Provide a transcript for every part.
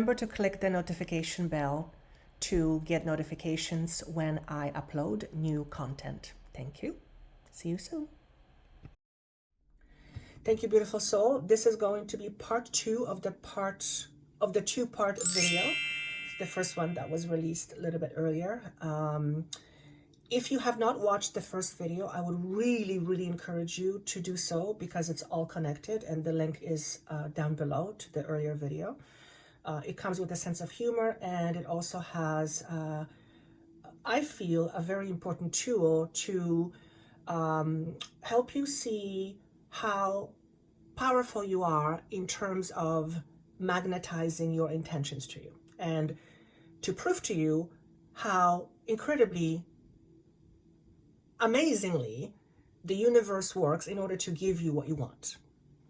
remember to click the notification bell to get notifications when I upload new content. Thank you. See you soon. Thank you, beautiful soul. This is going to be part 2 of the two-part video. The first one that was released a little bit earlier. If you have not watched the first video, I would really encourage you to do so, because it's all connected, and the link is down below to the earlier video. It comes with a sense of humor, and it also has, I feel, a very important tool to help you see how powerful you are in terms of magnetizing your intentions to you, and to prove to you how incredibly, amazingly, the universe works in order to give you what you want.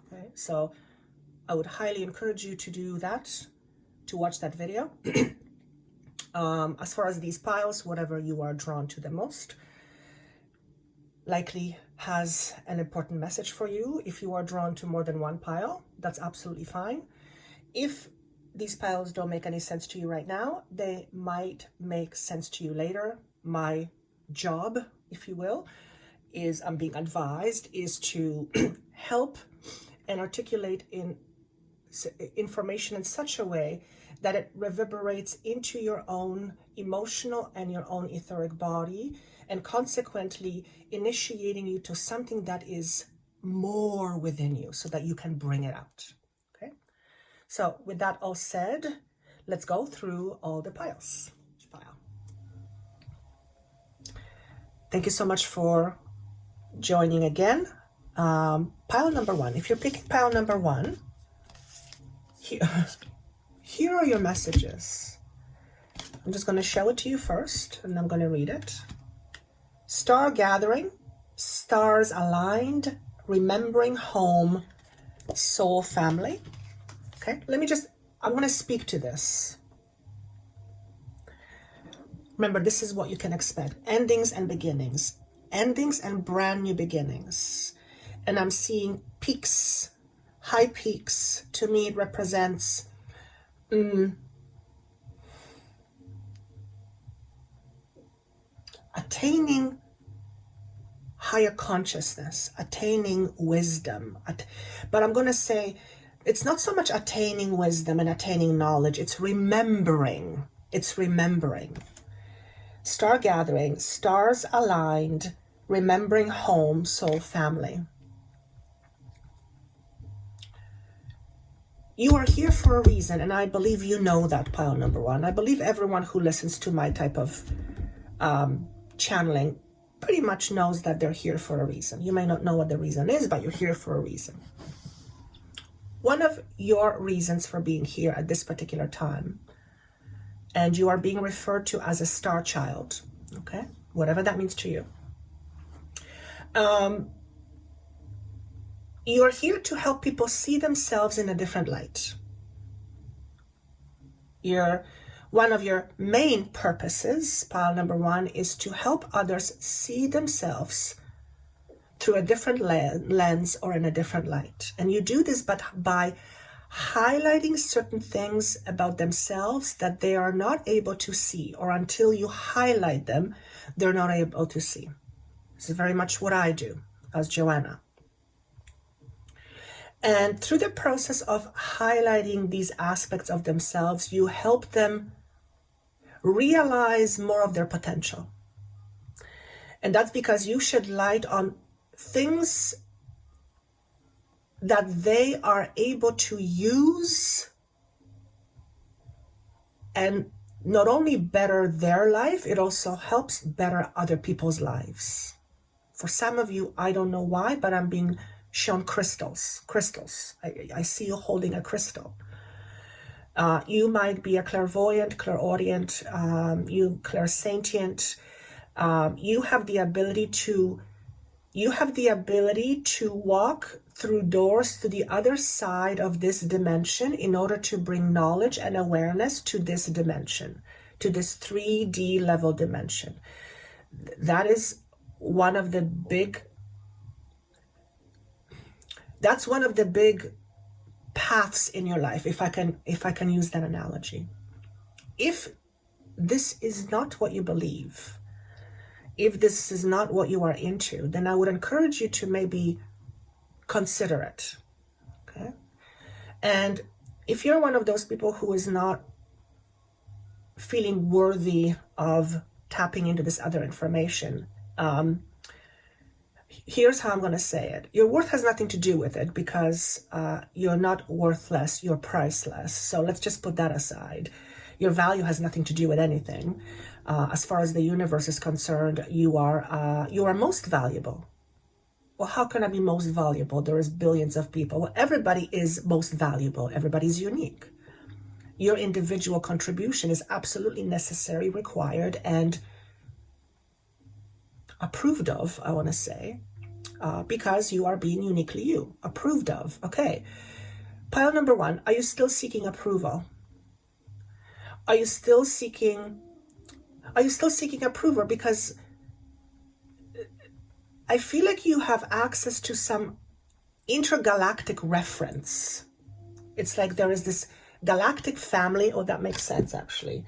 Okay, so I would highly encourage you to do that, to watch that video. As far as these piles, whatever you are drawn to the most likely has an important message for you. If you are drawn to more than one pile, that's absolutely fine. If these piles don't make any sense to you right now, they might make sense to you later. My job, if you will, is, I'm being advised, is to help and articulate information in such a way that it reverberates into your own emotional and your own etheric body, and consequently initiating you to something that is more within you, so that you can bring it out. Okay, so with that all said, let's go through all the piles. Thank you so much for joining again. Pile number 1. If you're picking pile number 1, here are your messages. I'm just going to show it to you first, and I'm going to read it. Star gathering, stars aligned, remembering home, soul family. Okay, I'm going to speak to this. Remember, this is what you can expect. Endings and beginnings. Endings and brand new beginnings. And I'm seeing peaks, high peaks. To me, it represents attaining higher consciousness, attaining wisdom. But I'm going to say, it's not so much attaining wisdom and attaining knowledge. It's remembering. It's remembering. Star gathering, stars aligned, remembering home, soul family. You are here for a reason, and I believe you know that, pile number 1. I believe everyone who listens to my type of channeling pretty much knows that they're here for a reason. You may not know what the reason is, but you're here for a reason. One of your reasons for being here at this particular time, and you are being referred to as a star child, okay? Whatever that means to you. You are here to help people see themselves in a different light. One of your main purposes, pile number 1, is to help others see themselves through a different lens or in a different light. And you do this by highlighting certain things about themselves that they are not able to see, or until you highlight them, they're not able to see. This is very much what I do as Joanna. And through the process of highlighting these aspects of themselves, you help them realize more of their potential. And that's because you shed light on things that they are able to use and not only better their life, it also helps better other people's lives. For some of you, I don't know why, but I'm being shown crystals. I see you holding a crystal. You might be a clairvoyant, clairaudient, you clairsentient. You have the ability to walk through doors to the other side of this dimension in order to bring knowledge and awareness to this dimension, to this 3D level dimension. That is one of the big paths in your life, if I can use that analogy. If this is not what you believe, if this is not what you are into, then I would encourage you to maybe consider it. Okay? And if you're one of those people who is not feeling worthy of tapping into this other information, here's how I'm going to say it. Your worth has nothing to do with it, because you're not worthless, you're priceless. So let's just put that aside. Your value has nothing to do with anything. As far as the universe is concerned, you are most valuable. Well, how can I be most valuable? There is billions of people. Well, everybody is most valuable. Everybody's unique. Your individual contribution is absolutely necessary, required, and approved of, I want to say, because you are being uniquely you, approved of. Okay. Pile number one, are you still seeking approval? Are you still seeking approval? Because I feel like you have access to some intergalactic reference. It's like there is this galactic family. Oh, that makes sense, actually.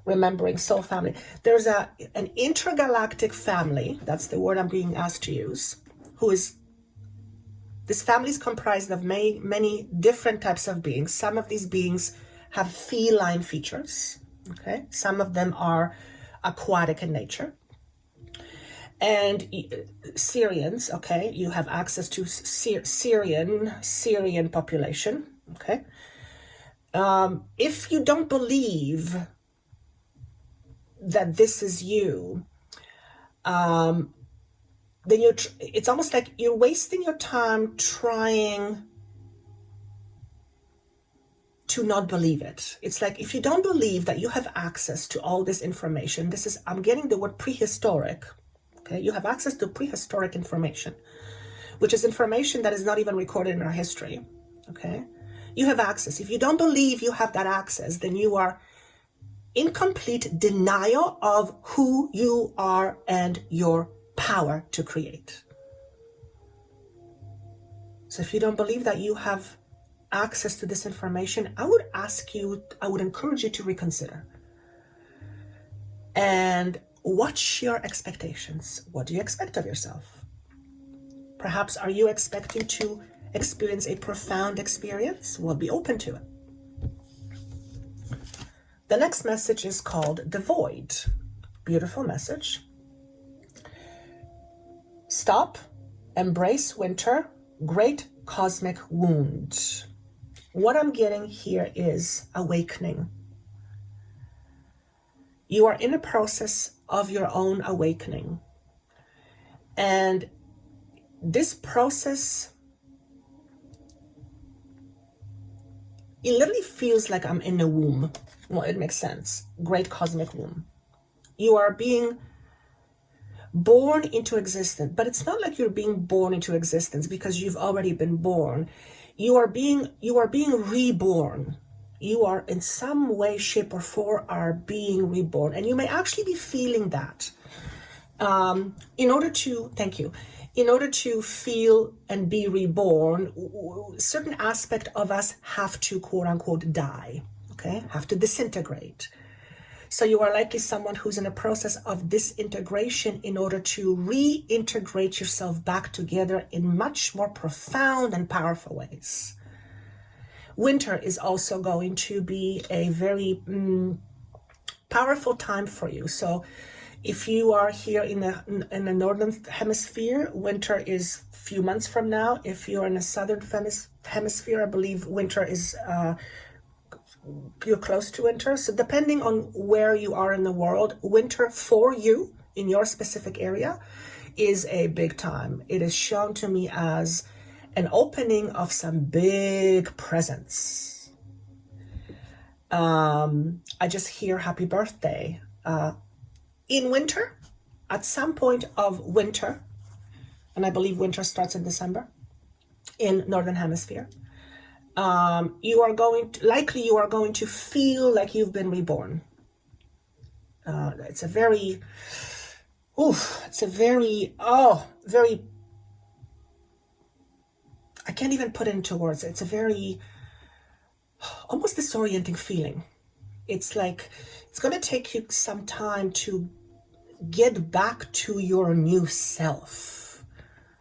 Remembering soul family. There's an intergalactic family, that's the word I'm being asked to use, this family is comprised of many different types of beings. Some of these beings have feline features, okay? Some of them are aquatic in nature. And Syrians, okay? You have access to Syrian population, okay? If you don't believe that this is you, then it's almost like you're wasting your time trying to not believe it. It's like, if you don't believe that you have access to all this information, I'm getting the word prehistoric, okay? You have access to prehistoric information, which is information that is not even recorded in our history, okay? You have access. If you don't believe you have that access, then you are in complete denial of who you are and your power to create. So if you don't believe that you have access to this information, I would encourage you to reconsider. And watch your expectations. What do you expect of yourself? Perhaps are you expecting to experience a profound experience? Well, be open to it. The next message is called The Void. Beautiful message. Stop, embrace winter, great cosmic wound. What I'm getting here is awakening. You are in a process of your own awakening. And this process, it literally feels like I'm in a womb. Well, it makes sense. Great cosmic womb. You are being born into existence, but it's not like you're being born into existence because you've already been born. You are being reborn. You are in some way, shape, or form are being reborn, and you may actually be feeling that. In order to feel and be reborn, certain aspect of us have to, quote unquote, die. Okay, have to disintegrate. So you are likely someone who's in a process of disintegration in order to reintegrate yourself back together in much more profound and powerful ways. Winter is also going to be a very powerful time for you. So if you are here in the northern hemisphere, winter is a few months from now. If you're in the southern hemisphere, I believe winter is you're close to winter. So depending on where you are in the world, winter for you in your specific area is a big time. It is shown to me as an opening of some big presents. I just hear happy birthday. In winter, at some point of winter, and I believe winter starts in December in Northern Hemisphere, you are going to feel like you've been reborn. It's a very, I can't even put it into words. It's a very almost disorienting feeling. It's like it's going to take you some time to get back to your new self.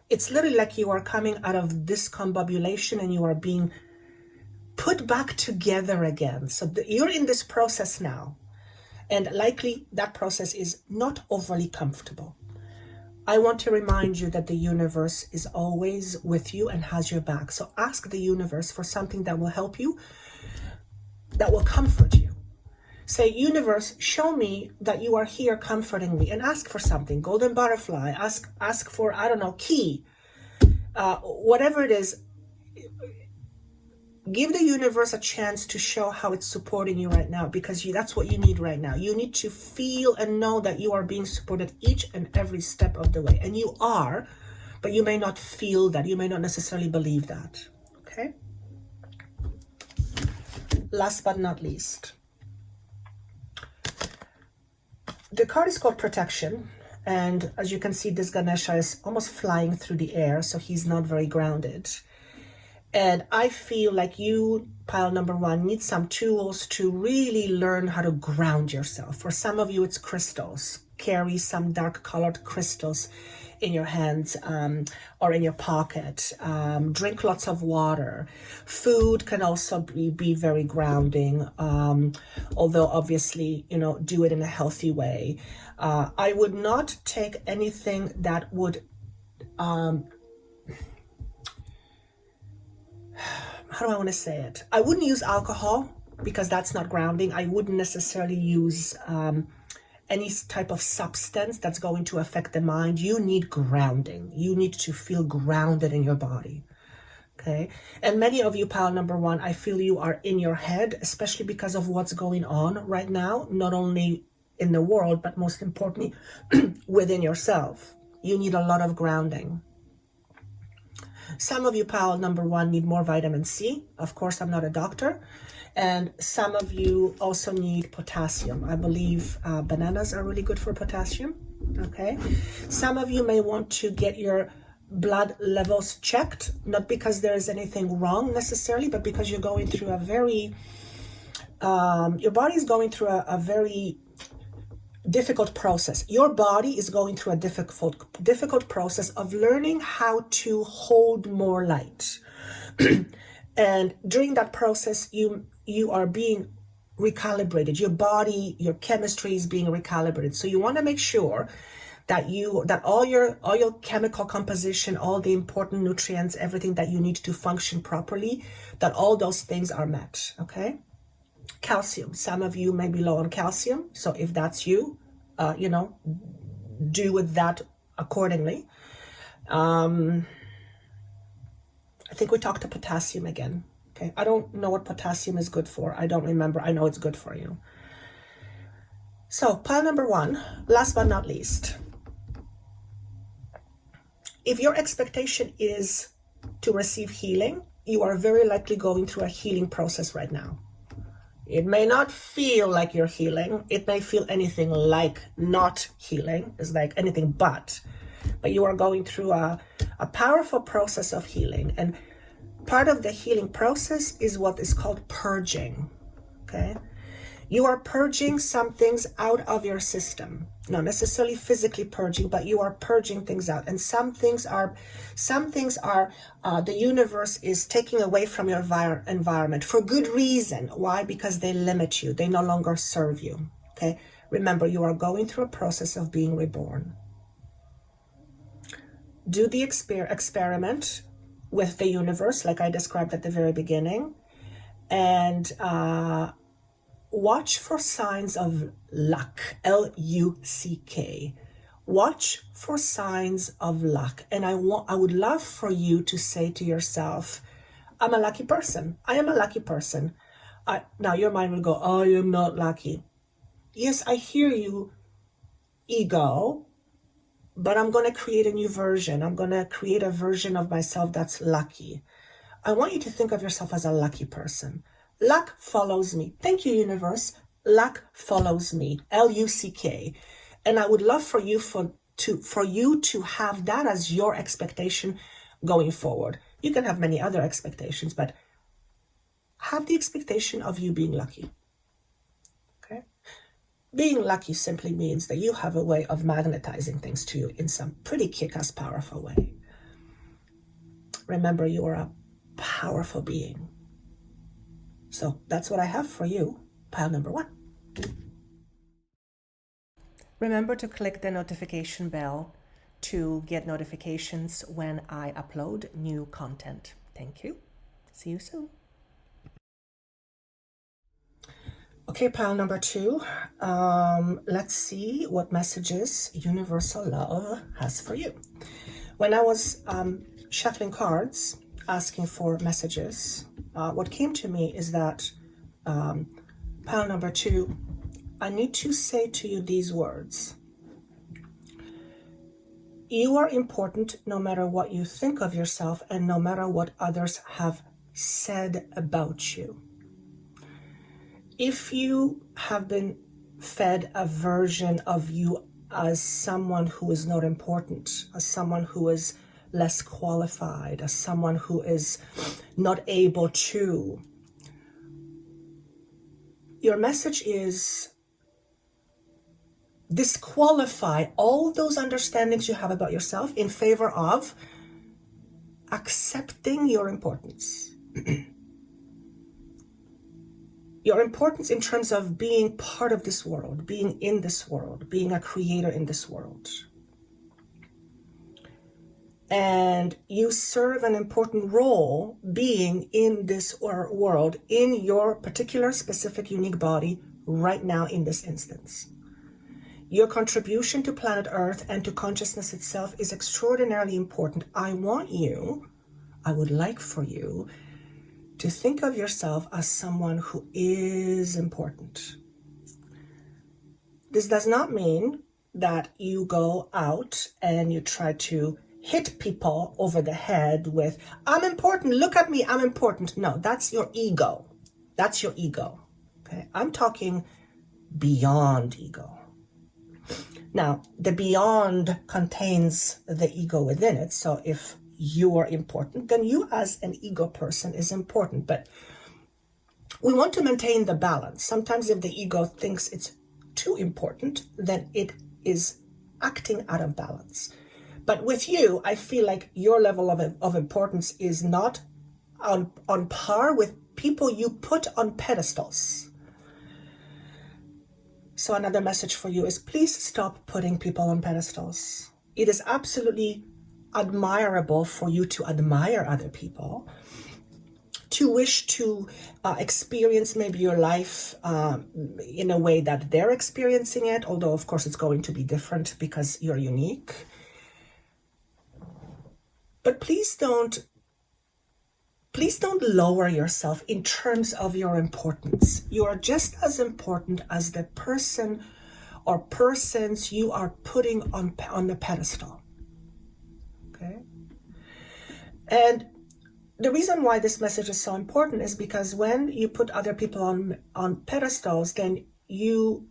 It's literally like you are coming out of discombobulation and you are being put back together again. So you're in this process now, and likely that process is not overly comfortable. I want to remind you that the universe is always with you and has your back. So ask the universe for something that will help you, that will comfort you. Say, universe, show me that you are here comforting me, and ask for something. Golden butterfly, ask for, I don't know, key, whatever it is. Give the universe a chance to show how it's supporting you right now, because that's what you need right now. You need to feel and know that you are being supported each and every step of the way. And you are, but you may not feel that. You may not necessarily believe that. Okay? Last but not least, the card is called Protection. And as you can see, this Ganesha is almost flying through the air, so he's not very grounded. And I feel like you, pile number one, need some tools to really learn how to ground yourself. For some of you, it's crystals. Carry some dark colored crystals in your hands or in your pocket. Drink lots of water. Food can also be very grounding, although obviously, do it in a healthy way. I would not take anything that would... how do I want to say it? I wouldn't use alcohol because that's not grounding. I wouldn't necessarily use any type of substance that's going to affect the mind. You need grounding. You need to feel grounded in your body. Okay. And many of you, pile number one, I feel you are in your head, especially because of what's going on right now, not only in the world, but most importantly, within yourself. You need a lot of grounding. Some of you, pile number one, need more vitamin C. Of course, I'm not a doctor. And some of you also need potassium. I believe bananas are really good for potassium. Okay. Some of you may want to get your blood levels checked, not because there is anything wrong necessarily, but because you're going through a very, your body is going through a very difficult process. Your body is going through a difficult process of learning how to hold more light. And during that process, you are being recalibrated. Your body, your chemistry is being recalibrated. So you want to make sure that all your chemical composition, all the important nutrients, everything that you need to function properly, that all those things are met. Okay. Calcium. Some of you may be low on calcium. So if that's you, do with that accordingly. I think we talked to potassium again. Okay. I don't know what potassium is good for. I don't remember. I know it's good for you. So pile number one, last but not least. If your expectation is to receive healing, you are very likely going through a healing process right now. It may not feel like you're healing. It may feel anything like not healing. It's like anything but you are going through a powerful process of healing. And part of the healing process is what is called purging. Okay. You are purging some things out of your system. Not necessarily physically purging, but you are purging things out. And some things are the universe is taking away from your environment for good reason. Why? Because they limit you. They no longer serve you. Okay. Remember, you are going through a process of being reborn. Do the experiment with the universe, like I described at the very beginning, and watch for signs of luck, L-U-C-K. Watch for signs of luck. And I would love for you to say to yourself, I'm a lucky person. I am a lucky person. Now your mind will go, I am not lucky. Yes, I hear you, ego, but I'm going to create a new version. I'm going to create a version of myself that's lucky. I want you to think of yourself as a lucky person. Luck follows me. Thank you, universe. Luck follows me. L-U-C-K. And I would love for you to have that as your expectation going forward. You can have many other expectations, but have the expectation of you being lucky. Okay? Being lucky simply means that you have a way of magnetizing things to you in some pretty kick-ass powerful way. Remember, you are a powerful being. So that's what I have for you, pile number 1. Remember to click the notification bell to get notifications when I upload new content. Thank you. See you soon. Okay, pile number 2. Let's see what messages Universal Love has for you. When I was shuffling cards, asking for messages, what came to me is that pile number 2, I need to say to you these words. You are important no matter what you think of yourself and no matter what others have said about you. If you have been fed a version of you as someone who is not important, as someone who is less qualified, as someone who is not able to, your message is disqualify all those understandings you have about yourself in favor of accepting your importance. Your importance in terms of being part of this world, being in this world, being a creator in this world. And you serve an important role being in this world, in your particular, specific, unique body right now in this instance. Your contribution to planet Earth and to consciousness itself is extraordinarily important. I would like for you to think of yourself as someone who is important. This does not mean that you go out and you try to hit people over the head with, I'm important, look at me, I'm important. No, that's your ego. That's your ego. Okay? I'm talking beyond ego. Now, the beyond contains the ego within it. So if you are important, then you as an ego person is important. But we want to maintain the balance. Sometimes if the ego thinks it's too important, then it is acting out of balance. But with you, I feel like your level of importance is not on par with people you put on pedestals. So another message for you is please stop putting people on pedestals. It is absolutely admirable for you to admire other people, to wish to experience maybe your life in a way that they're experiencing it, although of course it's going to be different because you're unique. But please don't lower yourself in terms of your importance. You are just as important as the person or persons you are putting on the pedestal. Okay? And the reason why this message is so important is because when you put other people on pedestals, then you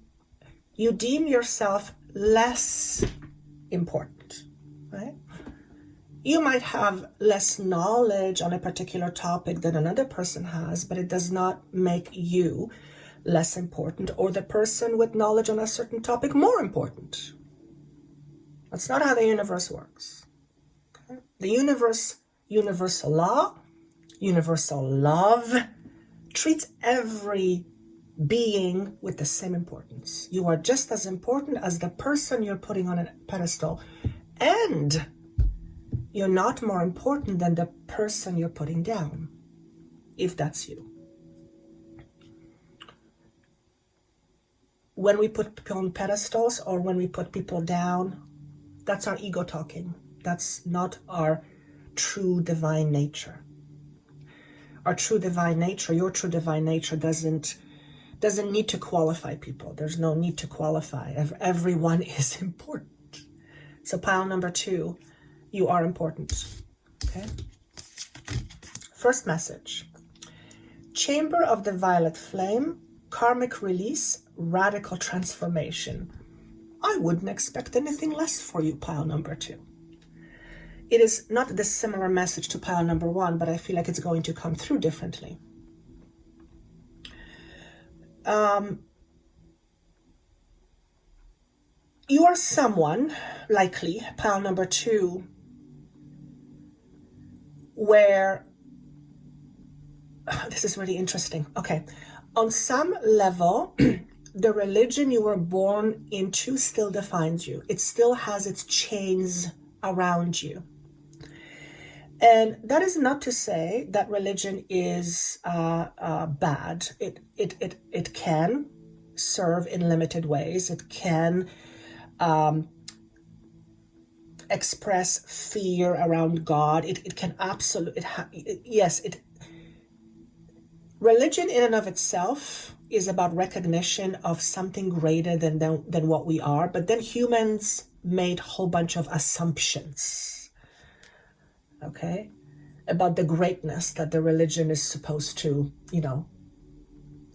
deem yourself less important, right? You might have less knowledge on a particular topic than another person has, but it does not make you less important or the person with knowledge on a certain topic more important. That's not how the universe works. Okay? The universe, universal law, universal love, treats every being with the same importance. You are just as important as the person you're putting on a pedestal, and you're not more important than the person you're putting down, if that's you. When we put people on pedestals or when we put people down, that's our ego talking. That's not our true divine nature. Our true divine nature, your true divine nature doesn't need to qualify people. There's no need to qualify. Everyone is important. So pile number 2, you are important. Okay. First message. Chamber of the Violet Flame, karmic release, radical transformation. I wouldn't expect anything less for you, pile number 2. It is not the similar message to pile number 1, but I feel like it's going to come through differently. You are someone, likely, pile number 2, where, this is really interesting. Okay. On some level, the religion you were born into still defines you. It still has its chains around you. And that is not to say that religion is bad. It can serve in limited ways. It can express fear around God. It can absolutely, yes, religion in and of itself is about recognition of something greater than what we are. But then humans made a whole bunch of assumptions, okay, about the greatness that the religion is supposed to,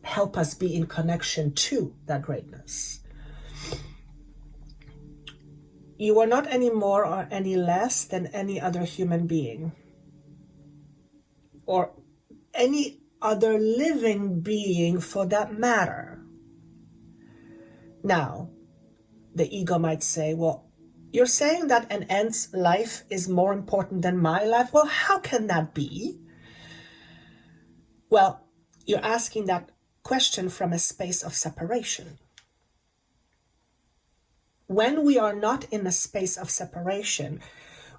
help us be in connection to that greatness. You are not any more or any less than any other human being or any other living being for that matter. Now, the ego might say, well, you're saying that an ant's life is more important than my life? Well, how can that be? Well, you're asking that question from a space of separation. When we are not in a space of separation,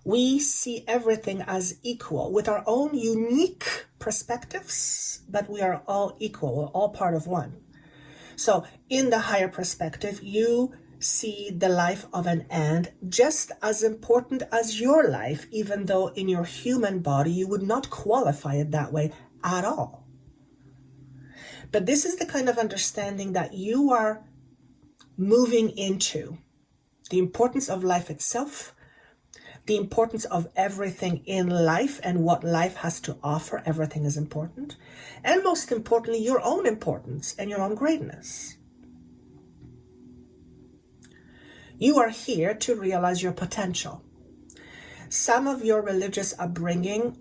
we see everything as equal with our own unique perspectives, but we are all equal, we're all part of one. So in the higher perspective, you see the life of an ant just as important as your life, even though in your human body you would not qualify it that way at all. But this is the kind of understanding that you are moving into. The importance of life itself, the importance of everything in life and what life has to offer, everything is important. And most importantly, your own importance and your own greatness. You are here to realize your potential. Some of your religious upbringing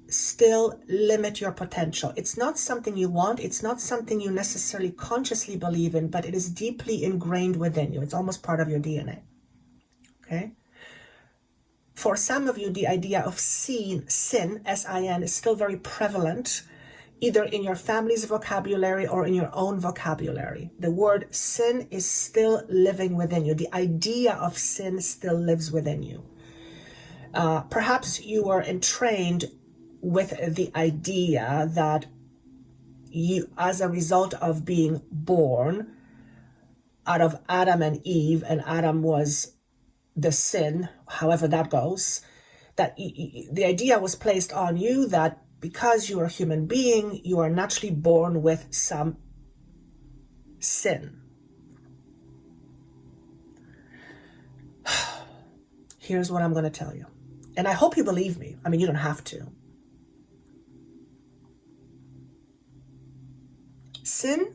still limit your potential. It's not something you want. It's not something you necessarily consciously believe in, but it is deeply ingrained within you. It's almost part of your DNA. Okay? For some of you, the idea of sin, S-I-N, is still very prevalent, either in your family's vocabulary or in your own vocabulary. The word sin is still living within you. The idea of sin still lives within you. Perhaps you were entrained with the idea that you, as a result of being born out of Adam and Eve, and Adam was the sin, however that goes, that the idea was placed on you that because you are a human being, you are naturally born with some sin. Here's what I'm going to tell you. And I hope you believe me. I mean, you don't have to. Sin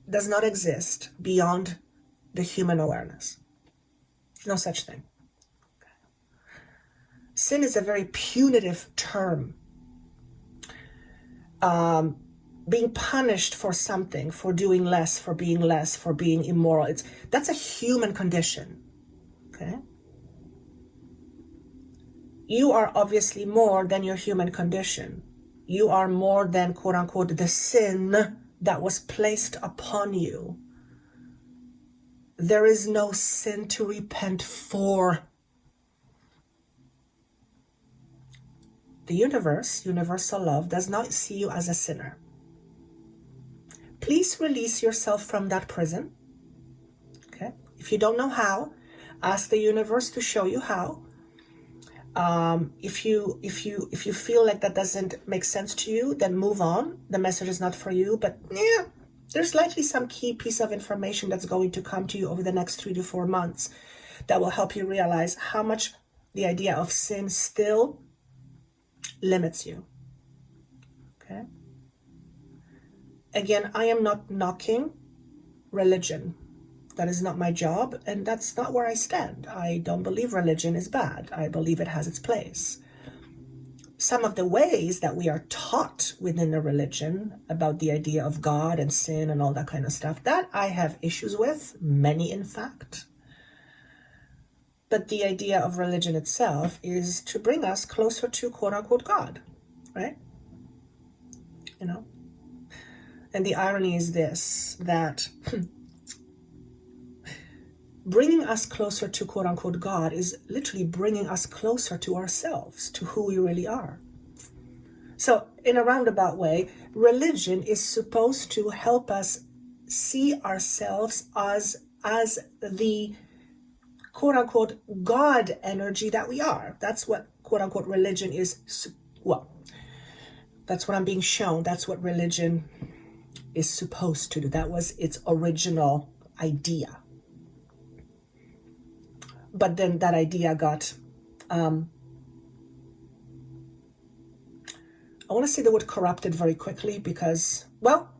does not exist beyond the human awareness. There's no such thing. Sin is a very punitive term. Being punished for something, for doing less, for being immoral. That's a human condition. Okay? You are obviously more than your human condition. You are more than, quote unquote, the sin that was placed upon you. There is no sin to repent for. The universe, universal love, does not see you as a sinner. Please release yourself from that prison. Okay? If you don't know how, ask the universe to show you how. If you feel like that doesn't make sense to you, then move on. The message is not for you, but yeah, there's likely some key piece of information that's going to come to you over the next 3 to 4 months that will help you realize how much the idea of sin still limits you. Okay? Again, I am not knocking religion. That is not my job, and that's not where I stand. I don't believe religion is bad. I believe it has its place. some of the ways that we are taught within the religion about the idea of God and sin and all that kind of stuff, that I have issues with, many in fact. But the idea of religion itself is to bring us closer to quote unquote God, right? You know? And the irony is this, that bringing us closer to quote unquote God is literally bringing us closer to ourselves, to who we really are. So in a roundabout way, religion is supposed to help us see ourselves as the quote unquote God energy that we are. That's what quote unquote religion is. Well, that's what I'm being shown. That's what religion is supposed to do. That was its original idea. But then that idea got, I want to say the word corrupted very quickly because, well,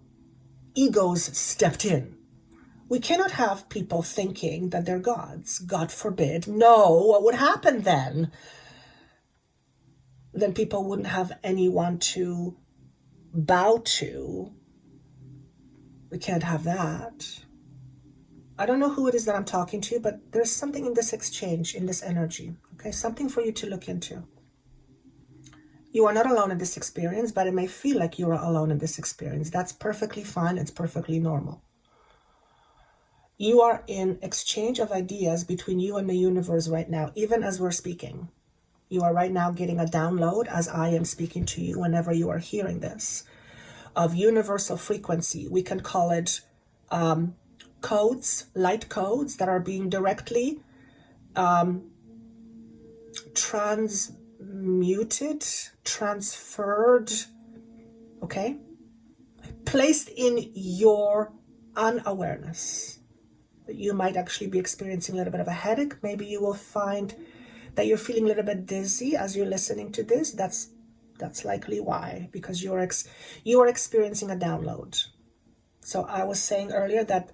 egos stepped in. We cannot have people thinking that they're gods. God forbid. No, what would happen then? Then people wouldn't have anyone to bow to. We can't have that. I don't know who it is that I'm talking to, but there's something in this exchange, in this energy, okay? Something for you to look into. You are not alone in this experience, but it may feel like you are alone in this experience. That's perfectly fine. It's perfectly normal. You are in exchange of ideas between you and the universe right now, even as we're speaking. You are right now getting a download as I am speaking to you whenever you are hearing this, of universal frequency. We can call it codes, light codes that are being directly transmuted, transferred, okay? Placed in your unawareness. You might actually be experiencing a little bit of a headache. Maybe you will find that you're feeling a little bit dizzy as you're listening to this. That's likely why, because you are experiencing a download. So I was saying earlier that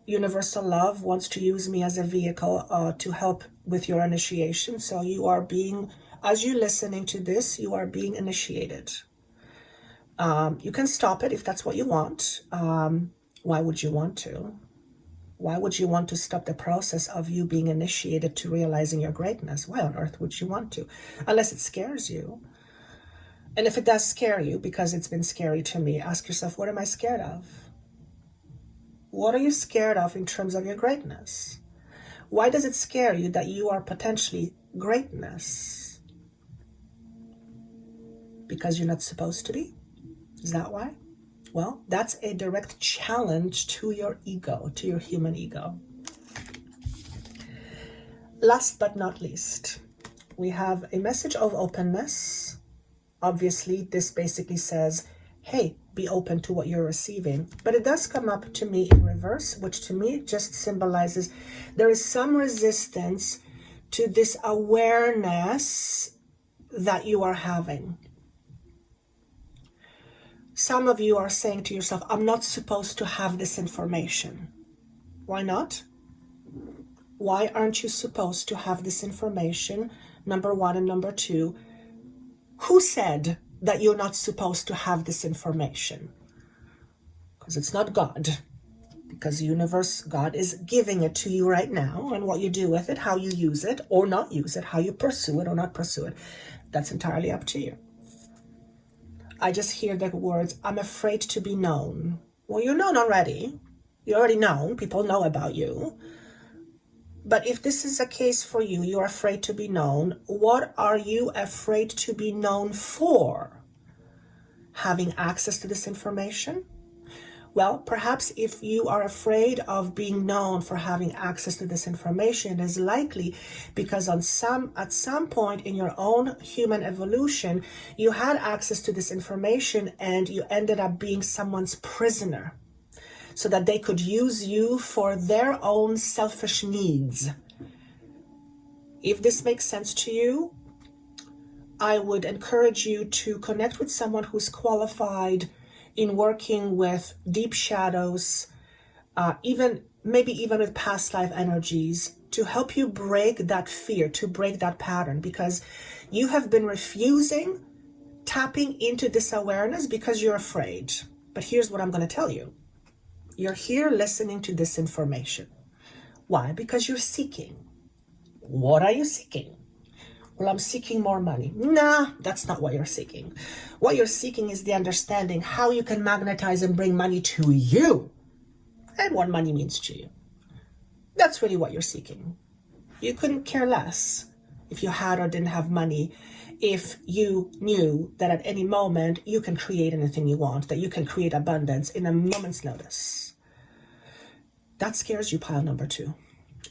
universal love wants to use me as a vehicle to help with your initiation. So you are being, as you're listening to this, you are being initiated. You can stop it if that's what you want. Why would you want to? Why would you want to stop the process of you being initiated to realizing your greatness? Why on earth would you want to? Unless it scares you. And if it does scare you, because it's been scary to me, ask yourself, what am I scared of? What are you scared of in terms of your greatness? Why does it scare you that you are potentially greatness? Because you're not supposed to be? Is that why? Well, that's a direct challenge to your ego, to your human ego. Last but not least, we have a message of openness. Obviously, this basically says, hey, be open to what you're receiving. But it does come up to me in reverse, which to me just symbolizes there is some resistance to this awareness that you are having. Some of you are saying to yourself, I'm not supposed to have this information. Why not? Why aren't you supposed to have this information? Number one, and number two, who said that you're not supposed to have this information? Because it's not God. Because universe, God is giving it to you right now, and what you do with it, how you use it or not use it, how you pursue it or not pursue it, that's entirely up to you. I just hear the words, I'm afraid to be known. Well, you're known already. You're already known. People know about you. But if this is a case for you, you're afraid to be known. What are you afraid to be known for? Having access to this information? Well, perhaps if you are afraid of being known for having access to this information, it is likely because at some point in your own human evolution, you had access to this information and you ended up being someone's prisoner so that they could use you for their own selfish needs. If this makes sense to you, I would encourage you to connect with someone who's qualified in working with deep shadows, maybe even with past life energies, to help you break that fear, to break that pattern, because you have been refusing tapping into this awareness because you're afraid. But here's what I'm going to tell you. You're here listening to this information. Why? Because you're seeking. What are you seeking? Well, I'm seeking more money. Nah, that's not what you're seeking. What you're seeking is the understanding how you can magnetize and bring money to you and what money means to you. That's really what you're seeking. You couldn't care less if you had or didn't have money, if you knew that at any moment you can create anything you want, that you can create abundance in a moment's notice. That scares you, pile number 2.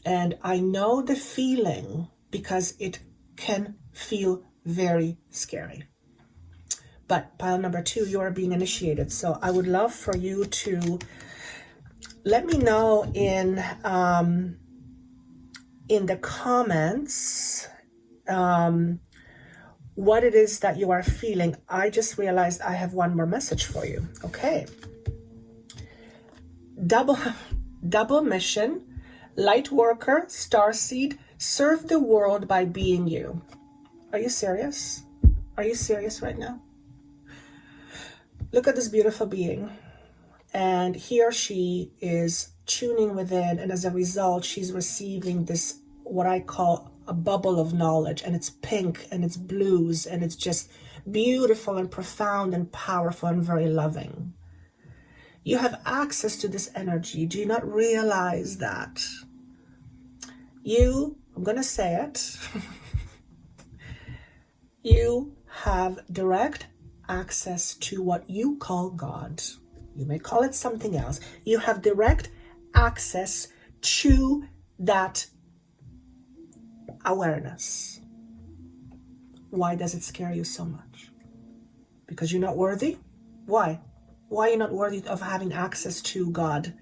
And I know the feeling because it can feel very scary. But pile number 2, you are being initiated. So I would love for you to let me know in the comments what it is that you are feeling. I just realized I have one more message for you. Okay. Double mission, light worker, starseed, serve the world by being you. Are you serious? Are you serious right now? Look at this beautiful being. And he or she is tuning within, and as a result, she's receiving this, what I call a bubble of knowledge, and it's pink and it's blues, and it's just beautiful and profound and powerful and very loving. You have access to this energy. Do you not realize that? I'm going to say it, you have direct access to what you call God. You may call it something else. You have direct access to that awareness. Why does it scare you so much? Because you're not worthy? Why? Why are you not worthy of having access to God?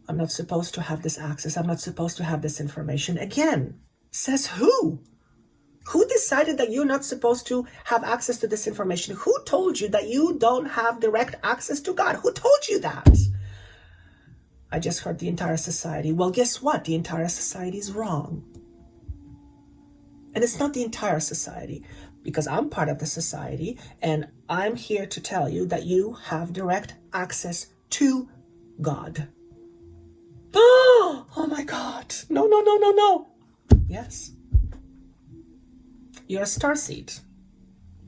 I'm not supposed to have this access. I'm not supposed to have this information. Again, says who? Who decided that you're not supposed to have access to this information? Who told you that you don't have direct access to God? Who told you that? I just heard the entire society. Well, guess what? The entire society is wrong. And it's not the entire society, because I'm part of the society, and I'm here to tell you that you have direct access to God. Oh my God. No. Yes. You're a starseed.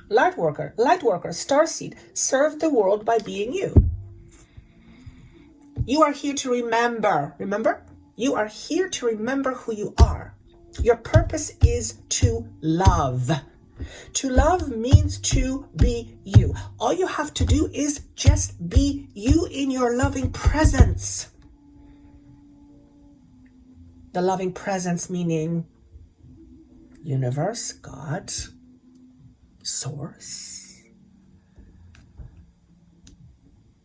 Light worker, starseed. Serve the world by being you. You are here to remember. Remember? You are here to remember who you are. Your purpose is to love. To love means to be you. All you have to do is just be you in your loving presence. The loving presence meaning universe, God, source.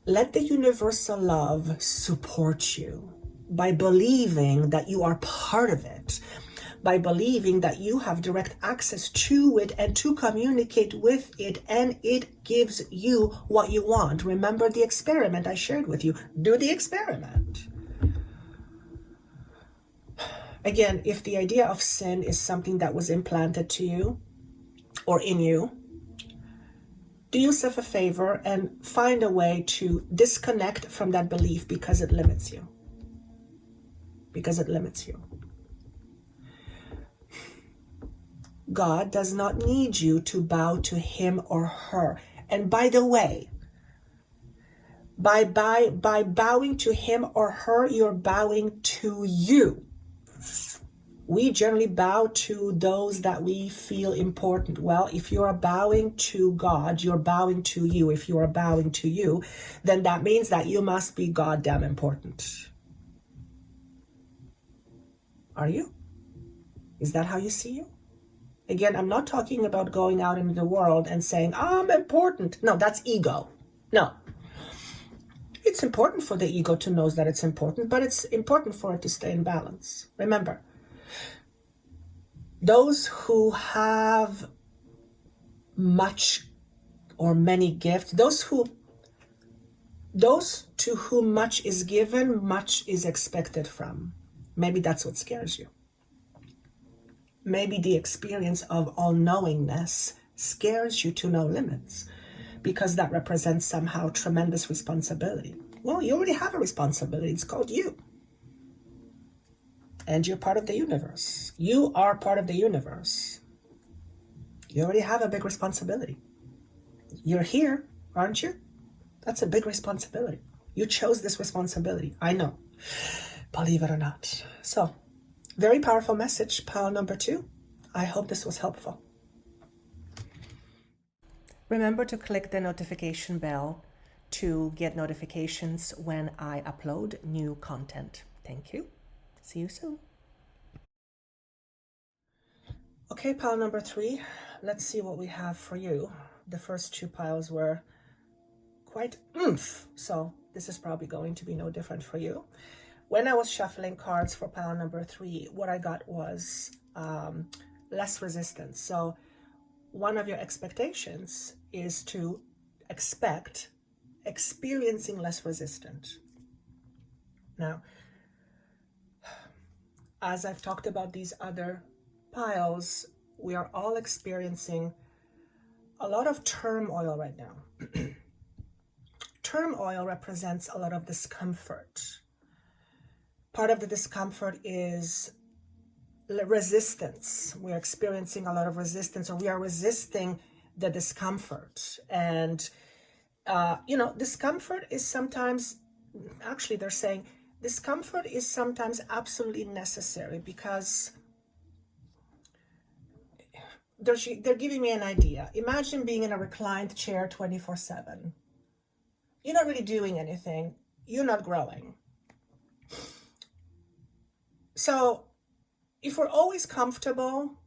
Let the universal love support you by believing that you are part of it, by believing that you have direct access to it and to communicate with it, and it gives you what you want. Remember the experiment I shared with you. Do the experiment. Again, if the idea of sin is something that was implanted to you or in you, do yourself a favor and find a way to disconnect from that belief, because it limits you. Because it limits you. God does not need you to bow to him or her. And by the way, by bowing to him or her, you're bowing to you. We generally bow to those that we feel important. Well, if you are bowing to God, you're bowing to you. If you are bowing to you, then that means that you must be goddamn important. Are you? Is that how you see you? Again, I'm not talking about going out into the world and saying, I'm important. No, that's ego. No. It's important for the ego to know that it's important, but it's important for it to stay in balance. Remember, those who have much or many gifts, those who Those to whom much is given, much is expected from. Maybe that's what scares you. Maybe the experience of all-knowingness scares you to no limits, because that represents somehow tremendous responsibility. Well, you already have a responsibility. It's called you. And you're part of the universe. You are part of the universe. You already have a big responsibility. You're here, aren't you? That's a big responsibility. You chose this responsibility. I know. Believe it or not. So, very powerful message, pile number 2. I hope this was helpful. Remember to click the notification bell to get notifications when I upload new content. Thank you. See you soon. Okay, pile number 3. Let's see what we have for you. The first 2 piles were quite oomph, so this is probably going to be no different for you. When I was shuffling cards for pile number 3, what I got was less resistance. So one of your expectations is to expect experiencing less resistance. Now, as I've talked about these other piles, we are all experiencing a lot of turmoil right now. Turmoil represents a lot of discomfort. Part of the discomfort is resistance. We're experiencing a lot of resistance, or we are resisting the discomfort. And, discomfort is sometimes, actually they're saying, discomfort is sometimes absolutely necessary, because they're giving me an idea. Imagine being in a reclined chair 24/7. You're not really doing anything. You're not growing. So if we're always comfortable,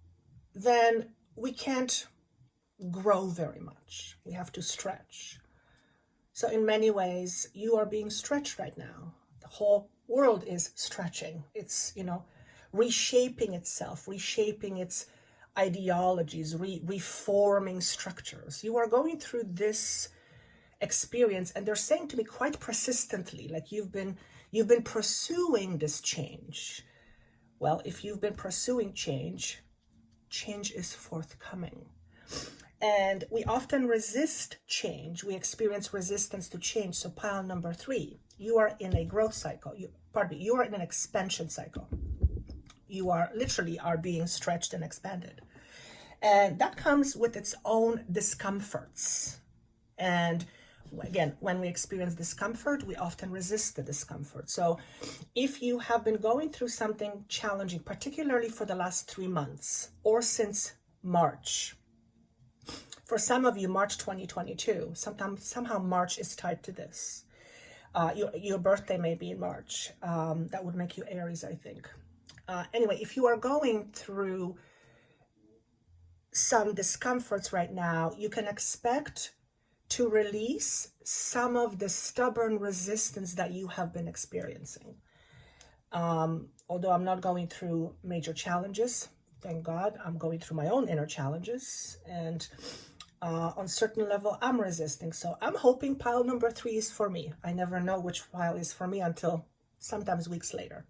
then we can't grow very much. We have to stretch. So in many ways, you are being stretched right now. The whole world is stretching. It's, reshaping itself, reshaping its ideologies, reforming structures. You are going through this experience, and they're saying to me quite persistently, like you've been pursuing this change. Well, if you've been pursuing change, change is forthcoming. And we often resist change. We experience resistance to change. So pile number 3, you are in a growth cycle. You are in an expansion cycle. You are literally being stretched and expanded. And that comes with its own discomforts. And again, when we experience discomfort, we often resist the discomfort. So if you have been going through something challenging, particularly for the last 3 months or since March, for some of you, March 2022, somehow March is tied to this. Your birthday may be in March. That would make you Aries, I think. Anyway, if you are going through some discomforts right now, you can expect to release some of the stubborn resistance that you have been experiencing. Although I'm not going through major challenges, thank God, I'm going through my own inner challenges, and on certain level, I'm resisting. So I'm hoping pile number 3 is for me. I never know which pile is for me until sometimes weeks later.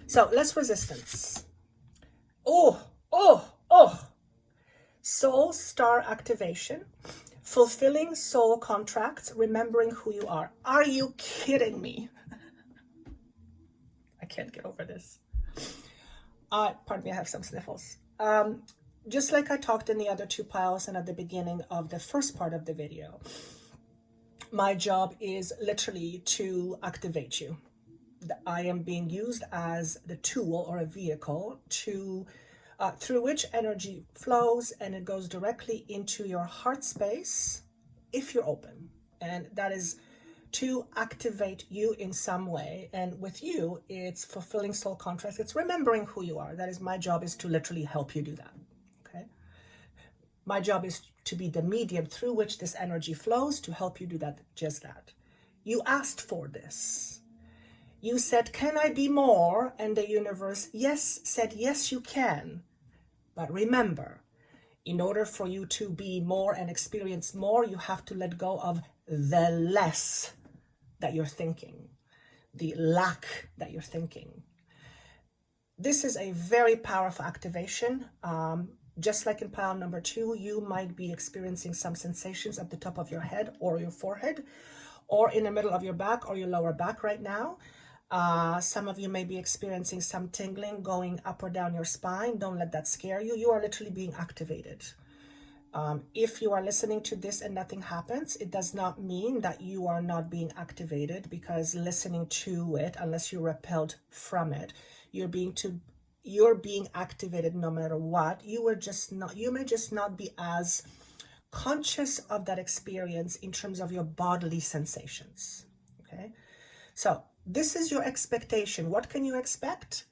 So less resistance. Oh. Soul star activation. Fulfilling soul contracts, remembering who you are. Are you kidding me? I can't get over this. Pardon me, I have some sniffles. Just like I talked in the other 2 piles and at the beginning of the first part of the video, my job is literally to activate you. I am being used as the tool or a vehicle to through which energy flows, and it goes directly into your heart space if you're open. And that is to activate you in some way. And with you, it's fulfilling soul contracts. It's remembering who you are. That is my job, is to literally help you do that. Okay. My job is to be the medium through which this energy flows, to help you do that, just that. You asked for this. You said, can I be more? And the universe, said, yes, you can. But remember, in order for you to be more and experience more, you have to let go of the less that you're thinking, the lack that you're thinking. This is a very powerful activation. Just like in pile number 2, you might be experiencing some sensations at the top of your head or your forehead or in the middle of your back or your lower back right now. Some of you may be experiencing some tingling going up or down your spine. Don't let that scare you. You are literally being activated. If you are listening to this and nothing happens, it does not mean that you are not being activated, because listening to it, unless you're repelled from it, you're being activated no matter what. You may just not be as conscious of that experience in terms of your bodily sensations. Okay, so this is your expectation. What can you expect?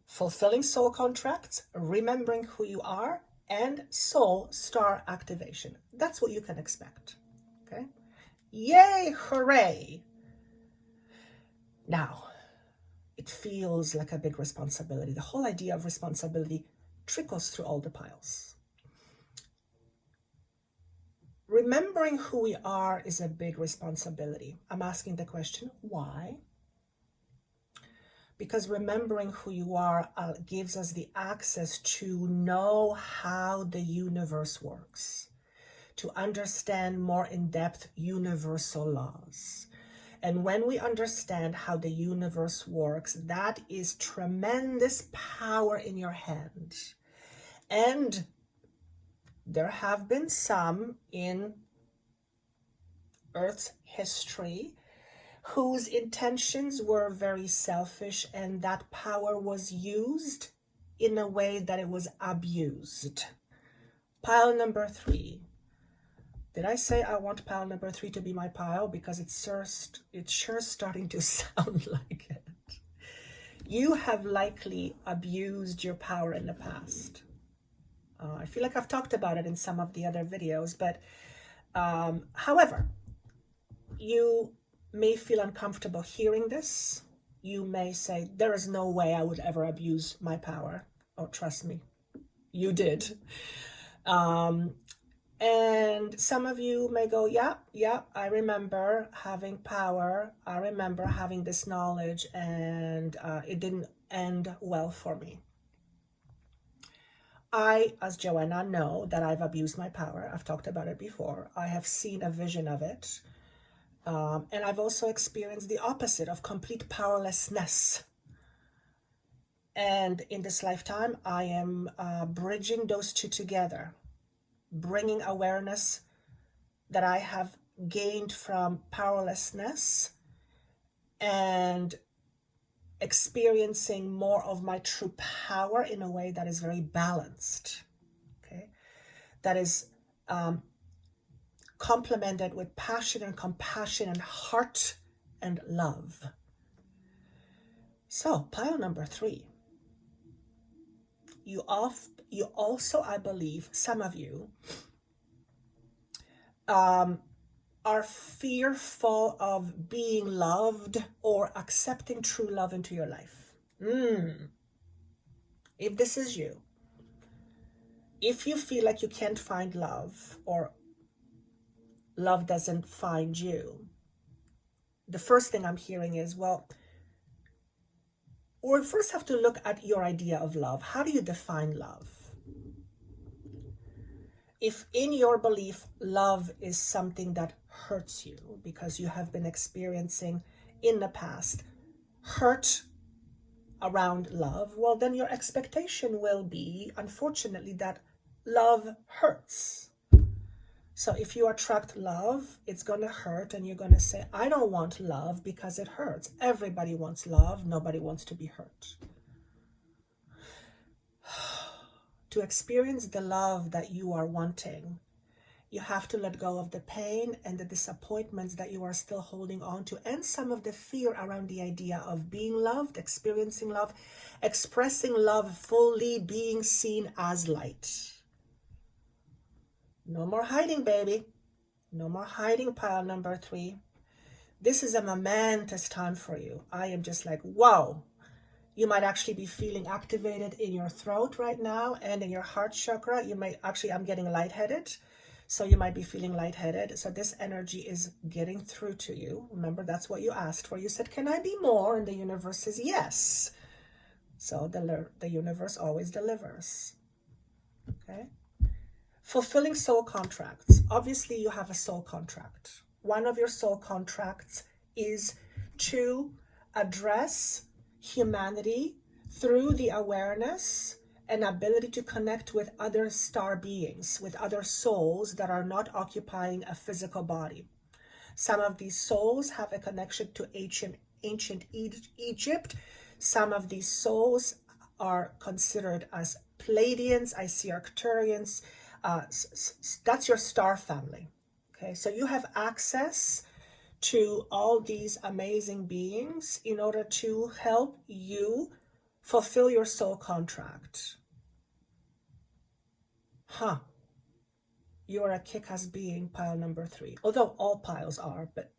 Fulfilling soul contracts, remembering who you are, and soul star activation. That's what you can expect. Okay, yay, hooray. Now, it feels like a big responsibility. The whole idea of responsibility trickles through all the piles. Remembering who we are is a big responsibility. I'm asking the question, why? Because remembering who you are gives us the access to know how the universe works, to understand more in depth universal laws. And when we understand how the universe works, that is tremendous power in your hand. And there have been some in Earth's history whose intentions were very selfish, and that power was used in a way that it was abused. Pile number 3. Did I say I want pile number 3 to be my pile? Because it's sure starting to sound like it. You have likely abused your power in the past. I feel like I've talked about it in some of the other videos, but however, you may feel uncomfortable hearing this. You may say, there is no way I would ever abuse my power. Oh, trust me, you did. And some of you may go, yeah, I remember having power. I remember having this knowledge, and it didn't end well for me. I, as Joanna, know that I've abused my power. I've talked about it before. I have seen a vision of it. And I've also experienced the opposite of complete powerlessness. And in this lifetime, I am bridging those two together, bringing awareness that I have gained from powerlessness and experiencing more of my true power in a way that is very balanced, okay? That is complemented with passion and compassion and heart and love. So, pile number 3. You also, I believe, some of you are fearful of being loved or accepting true love into your life. If this is you, if you feel like you can't find love or love doesn't find you, the first thing I'm hearing is, well, we first have to look at your idea of love. How do you define love? If in your belief, love is something that hurts you because you have been experiencing in the past hurt around love, well, then your expectation will be, unfortunately, that love hurts. So if you attract love, it's going to hurt, and you're going to say, I don't want love because it hurts. Everybody wants love. Nobody wants to be hurt. To experience the love that you are wanting, you have to let go of the pain and the disappointments that you are still holding on to, and some of the fear around the idea of being loved, experiencing love, expressing love fully, being seen as light. No more hiding, baby. No more hiding, pile number 3. This is a momentous time for you. I am just like, whoa. You might actually be feeling activated in your throat right now and in your heart chakra. You might actually, I'm getting lightheaded. So you might be feeling lightheaded. So this energy is getting through to you. Remember, that's what you asked for. You said, can I be more? And the universe says yes. So the universe always delivers. Okay. Fulfilling soul contracts. Obviously, you have a soul contract. One of your soul contracts is to address humanity through the awareness and ability to connect with other star beings, with other souls that are not occupying a physical body. Some of these souls have a connection to ancient Egypt. Some of these souls are considered as Pleiadians. I see Arcturians. That's your star family. Okay, so you have access to all these amazing beings in order to help you fulfill your soul contract. You are a kick-ass being, pile number 3. Although all piles are, but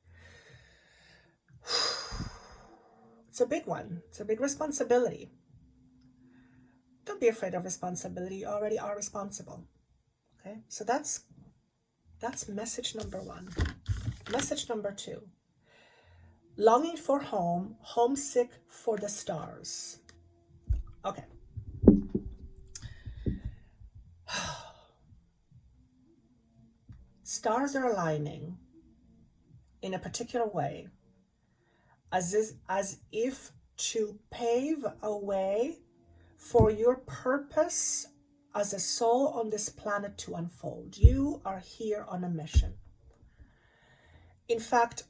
it's a big one. It's a big responsibility. Don't be afraid of responsibility. You already are responsible. Okay, so that's message number 1. Message number 2. Longing for home, homesick for the stars. Okay. Stars are aligning in a particular way as if to pave a way for your purpose as a soul on this planet to unfold. You are here on a mission. In fact,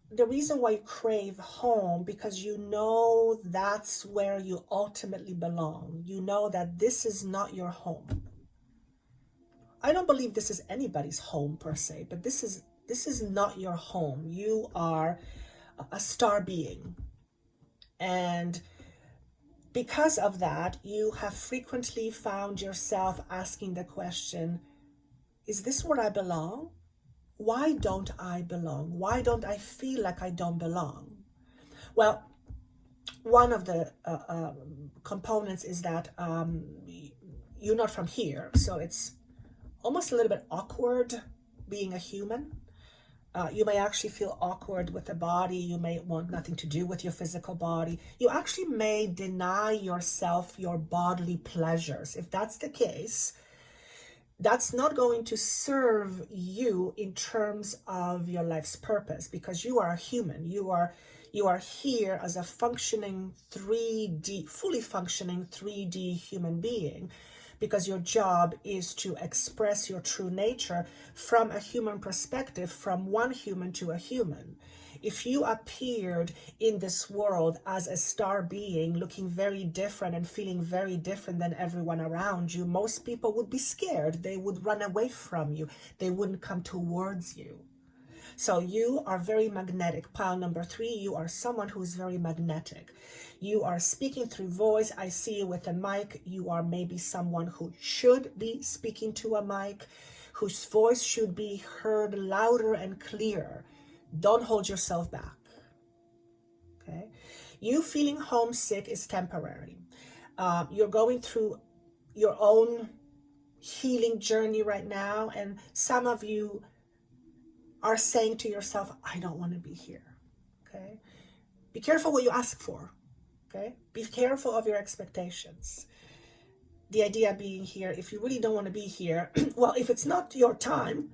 the reason why you crave home, because you know that's where you ultimately belong. You know that this is not your home. I don't believe this is anybody's home per se, but this is not your home. You are a star being. And because of that, you have frequently found yourself asking the question, is this where I belong? Why don't I belong? Why don't I feel like I don't belong? Well, one of the components is that you're not from here, so it's almost a little bit awkward being a human. You may actually feel awkward with the body. You may want nothing to do with your physical body. You actually may deny yourself your bodily pleasures. If that's the case, that's not going to serve you in terms of your life's purpose, because you are a human. You are here as a functioning 3D, fully functioning 3D human being, because your job is to express your true nature from a human perspective, from one human to a human. If you appeared in this world as a star being, looking very different and feeling very different than everyone around you, most people would be scared. They would run away from you. They wouldn't come towards you. So you are very magnetic. Pile number 3, you are someone who's very magnetic. You are speaking through voice. I see you with a mic. You are maybe someone who should be speaking to a mic, whose voice should be heard louder and clearer. Don't hold yourself back. Okay? You feeling homesick is temporary. You're going through your own healing journey right now, and some of you are saying to yourself, I don't want to be here. Okay? Be careful what you ask for. Okay? Be careful of your expectations. The idea being here, if you really don't want to be here, well, if it's not your time,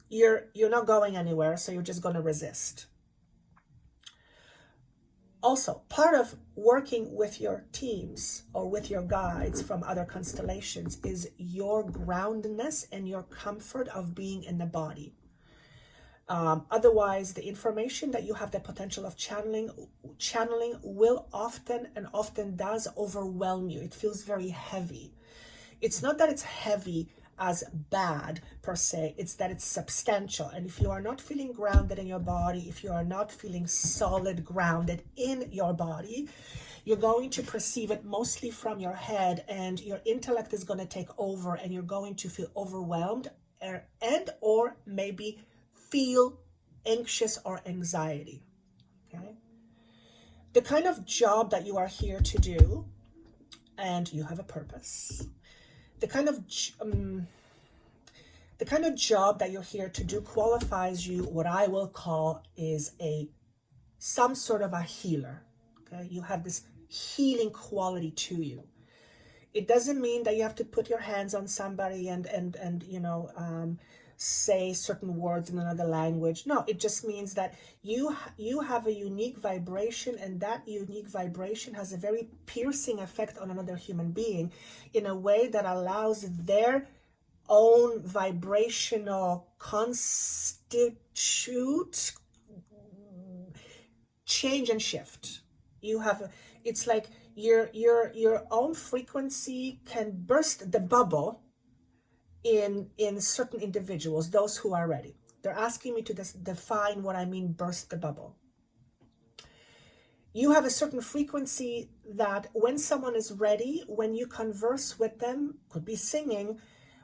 you're not going anywhere, so you're just going to resist. Also, part of working with your teams or with your guides from other constellations is your groundedness and your comfort of being in the body. Otherwise, the information that you have the potential of channeling will often does overwhelm you. It feels very heavy. It's not that it's heavy as bad per se, it's that it's substantial. And if you are not feeling grounded in your body, if you are not feeling solid grounded in your body, you're going to perceive it mostly from your head, and your intellect is going to take over, and you're going to feel overwhelmed or maybe feel anxious or anxiety. Okay? The kind of job that you are here to do, and you have a purpose, the kind of The kind of job that you're here to do qualifies you, what I will call is some sort of a healer. Okay, you have this healing quality to you. It doesn't mean that you have to put your hands on somebody and say certain words in another language. No, it just means that you have a unique vibration, and that unique vibration has a very piercing effect on another human being in a way that allows their own vibrational constitute change and shift. It's like your own frequency can burst the bubble in certain individuals, those who are ready. They're asking me to define what I mean burst the bubble. You have a certain frequency that when someone is ready, when you converse with them, could be singing,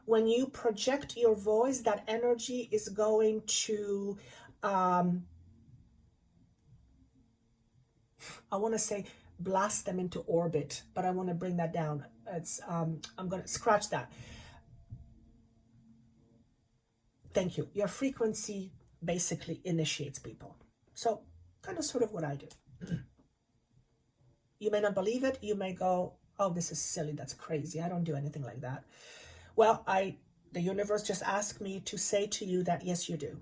when you project your voice, that energy is going to I want to say blast them into orbit, but I want to bring that down. I'm going to scratch that. Thank you. Your frequency basically initiates people. So kind of sort of what I do. You may not believe it. You may go, oh, this is silly. That's crazy. I don't do anything like that. Well, the universe just asked me to say to you that, yes, you do.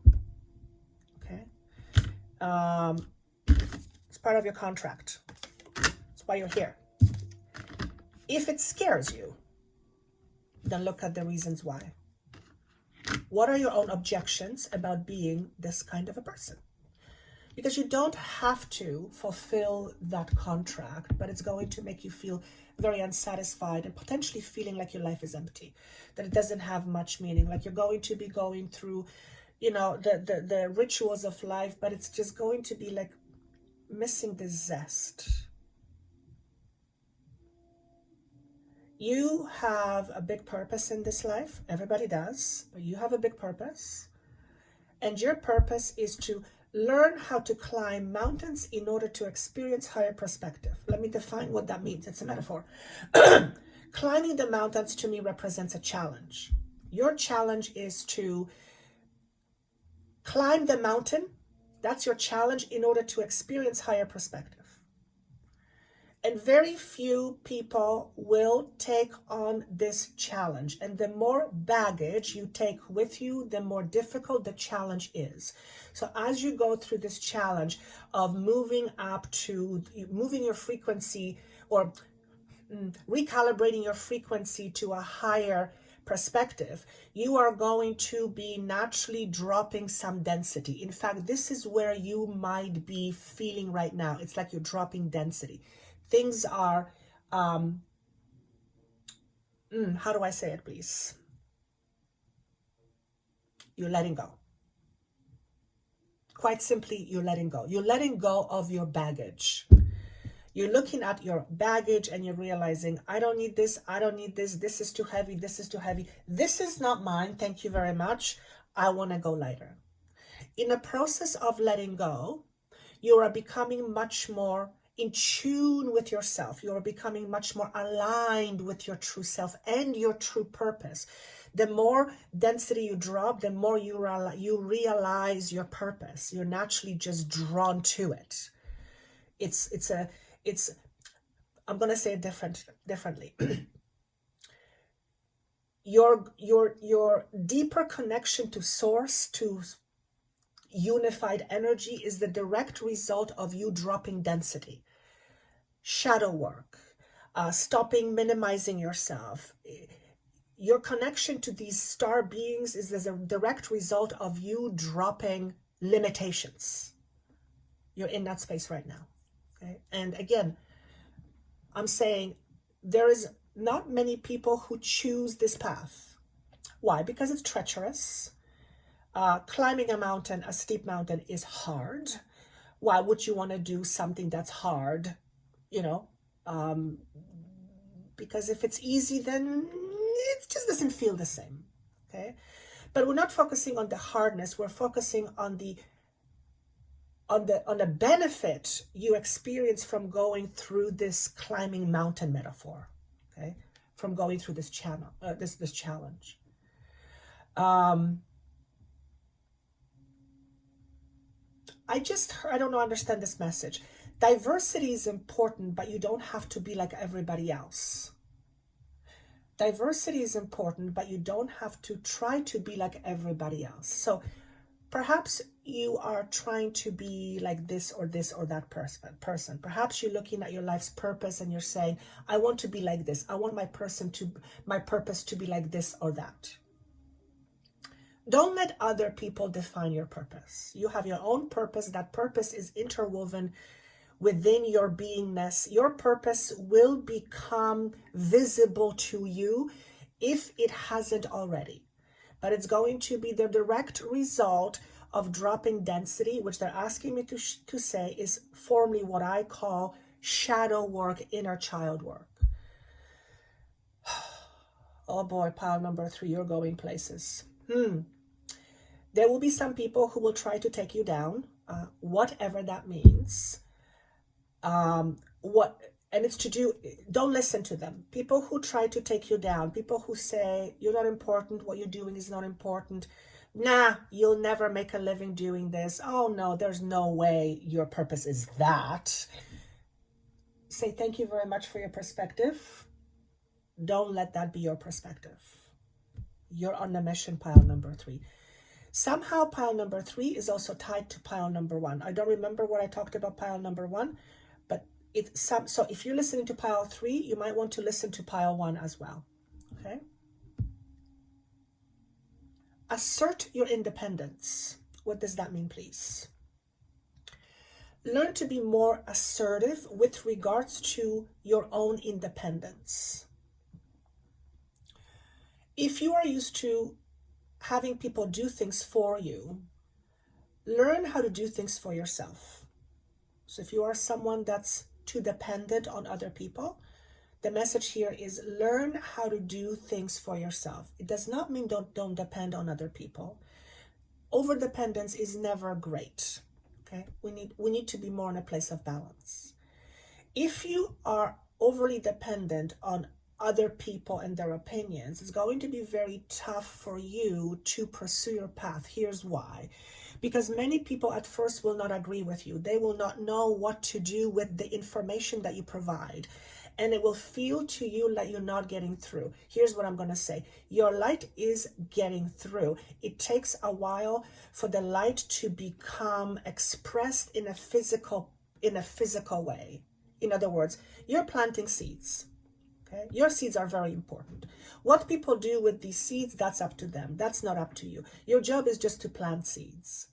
Okay. It's part of your contract. That's why you're here. If it scares you, then look at the reasons why. What are your own objections about being this kind of a person? Because you don't have to fulfill that contract, but it's going to make you feel very unsatisfied and potentially feeling like your life is empty, that it doesn't have much meaning, like you're going to be going through, the rituals of life, but it's just going to be like missing the zest. You have a big purpose in this life. Everybody does, but you have a big purpose. And your purpose is to learn how to climb mountains in order to experience higher perspective. Let me define what that means. It's a metaphor. Climbing the mountains to me represents a challenge. Your challenge is to climb the mountain. That's your challenge in order to experience higher perspective. And very few people will take on this challenge. And the more baggage you take with you, the more difficult the challenge is. So as you go through this challenge of moving your frequency or recalibrating your frequency to a higher perspective, you are going to be naturally dropping some density. In fact, this is where you might be feeling right now. It's like you're dropping density. Things are, how do I say it, please? You're letting go. Quite simply, you're letting go. You're letting go of your baggage. You're looking at your baggage and you're realizing, I don't need this, I don't need this, this is too heavy, this is too heavy. This is not mine, thank you very much. I want to go lighter. In the process of letting go, you are becoming much more in tune with yourself. You are becoming much more aligned with your true self and your true purpose. The more density you drop, the more you realize your purpose. You're naturally just drawn to it. I'm going to say it differently. Your deeper connection to source, to unified energy, is the direct result of you dropping density. Shadow work, stopping minimizing yourself. Your connection to these star beings is as a direct result of you dropping limitations. You're in that space right now. Okay? And again, I'm saying there is not many people who choose this path. Why? Because it's treacherous. Climbing a steep mountain is hard. Why would you want to do something that's hard? Because if it's easy, then it just doesn't feel the same. Okay, but we're not focusing on the hardness. We're focusing on the benefit you experience from going through this climbing mountain metaphor. Okay, from going through this challenge. Um, I don't know, understand this message. Diversity is important, but you don't have to be like everybody else. Diversity is important, but you don't have to try to be like everybody else. So perhaps you are trying to be like this or that person. Perhaps you're looking at your life's purpose and you're saying, I want to be like this. I want my purpose to be like this or that. Don't let other people define your purpose. You have your own purpose. That purpose is interwoven within your beingness. Your purpose will become visible to you if it hasn't already. But it's going to be the direct result of dropping density, which they're asking me to say is formally what I call shadow work, inner child work. Oh boy, pile number 3, you're going places. There will be some people who will try to take you down, whatever that means. And it's to do, don't listen to them. People who try to take you down, people who say you're not important, what you're doing is not important. Nah, you'll never make a living doing this. Oh no, there's no way your purpose is that. Say thank you very much for your perspective. Don't let that be your perspective. You're on the mission, pile number 3. Somehow pile number 3 is also tied to pile number 1. I don't remember what I talked about pile number 1, but so if you're listening to pile 3, you might want to listen to pile 1 as well. Okay? Assert your independence. What does that mean, please? Learn to be more assertive with regards to your own independence. If you are used to having people do things for you, learn how to do things for yourself. So if you are someone that's too dependent on other people, the message here is learn how to do things for yourself. It does not mean don't depend on other people. Overdependence is never great. Okay? We need to be more in a place of balance. If you are overly dependent on other people and their opinions, it's going to be very tough for you to pursue your path. Here's why. Because many people at first will not agree with you. They will not know what to do with the information that you provide. And it will feel to you like you're not getting through. Here's what I'm going to say. Your light is getting through. It takes a while for the light to become expressed in a physical way. In other words, you're planting seeds. Okay? Your seeds are very important. What people do with these seeds, that's up to them. That's not up to you. Your job is just to plant seeds.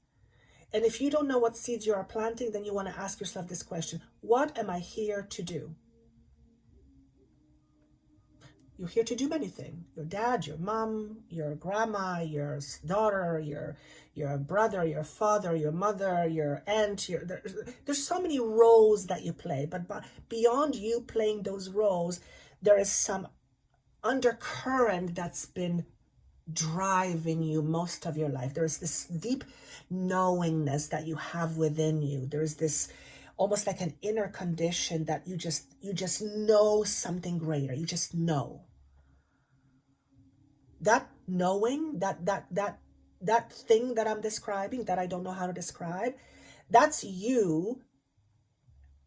And if you don't know what seeds you are planting, then you want to ask yourself this question. What am I here to do? You're here to do many things. Your dad, your mom, your grandma, your daughter, your brother, your father, your mother, your aunt. There's so many roles that you play. But beyond you playing those roles, there is some undercurrent that's been driving you most of your life. There's this deep knowingness that you have within you. There's this almost like an inner condition that you just know something greater. You just know. That knowing, that thing that I'm describing, that I don't know how to describe, that's you.